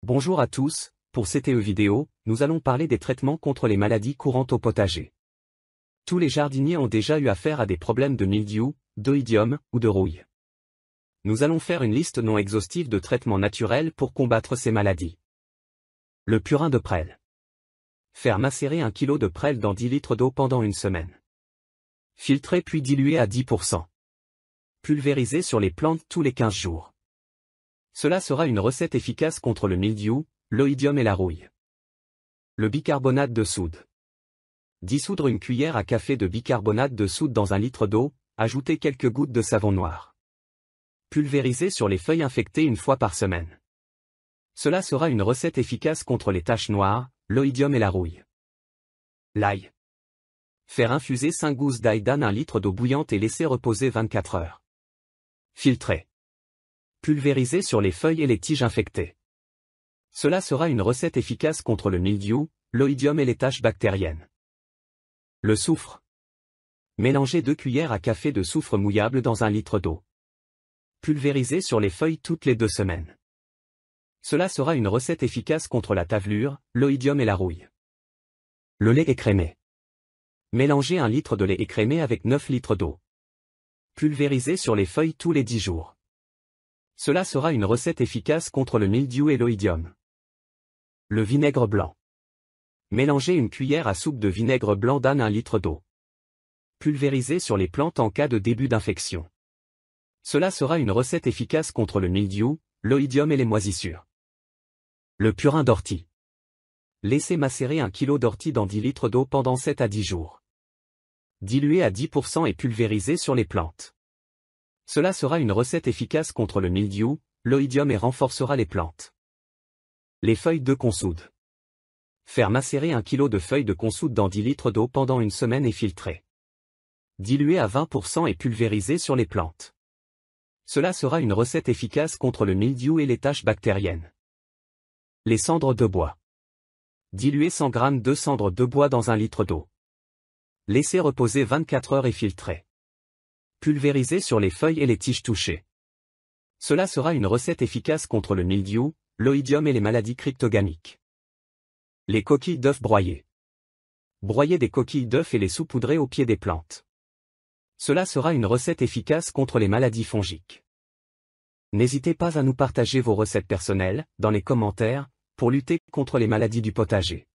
Bonjour à tous, pour cette vidéo, nous allons parler des traitements contre les maladies courantes au potager. Tous les jardiniers ont déjà eu affaire à des problèmes de mildiou, d'oïdium ou de rouille. Nous allons faire une liste non exhaustive de traitements naturels pour combattre ces maladies. Le purin de prêle. Faire macérer 1 kg de prêle dans 10 litres d'eau pendant une semaine. Filtrer puis diluer à 10%. Pulvériser sur les plantes tous les 15 jours. Cela sera une recette efficace contre le mildiou, l'oïdium et la rouille. Le bicarbonate de soude. Dissoudre une cuillère à café de bicarbonate de soude dans 1 litre d'eau, ajouter quelques gouttes de savon noir. Pulvériser sur les feuilles infectées une fois par semaine. Cela sera une recette efficace contre les taches noires, l'oïdium et la rouille. L'ail. Faire infuser 5 gousses d'ail dans 1 litre d'eau bouillante et laisser reposer 24 heures. Filtrer. Pulvériser sur les feuilles et les tiges infectées. Cela sera une recette efficace contre le mildiou, l'oïdium et les taches bactériennes. Le soufre. Mélanger 2 cuillères à café de soufre mouillable dans 1 litre d'eau. Pulvériser sur les feuilles toutes les 2 semaines. Cela sera une recette efficace contre la tavelure, l'oïdium et la rouille. Le lait écrémé. Mélanger 1 litre de lait écrémé avec 9 litres d'eau. Pulvériser sur les feuilles tous les 10 jours. Cela sera une recette efficace contre le mildiou et l'oïdium. Le vinaigre blanc. Mélanger une cuillère à soupe de vinaigre blanc dans 1 litre d'eau. Pulvériser sur les plantes en cas de début d'infection. Cela sera une recette efficace contre le mildiou, l'oïdium et les moisissures. Le purin d'ortie. Laissez macérer 1 kg d'ortie dans 10 litres d'eau pendant 7 à 10 jours. Diluer à 10% et pulvériser sur les plantes. Cela sera une recette efficace contre le mildiou, l'oïdium et renforcera les plantes. Les feuilles de consoude. Faire macérer 1 kg de feuilles de consoude dans 10 litres d'eau pendant une semaine et filtrer. Diluer à 20% et pulvériser sur les plantes. Cela sera une recette efficace contre le mildiou et les taches bactériennes. Les cendres de bois. Diluer 100 g de cendres de bois dans 1 litre d'eau. Laisser reposer 24 heures et filtrer. Pulvériser sur les feuilles et les tiges touchées. Cela sera une recette efficace contre le mildiou, l'oïdium et les maladies cryptogamiques. Les coquilles d'œufs broyées. Broyer des coquilles d'œufs et les saupoudrer au pied des plantes. Cela sera une recette efficace contre les maladies fongiques. N'hésitez pas à nous partager vos recettes personnelles, dans les commentaires, pour lutter contre les maladies du potager.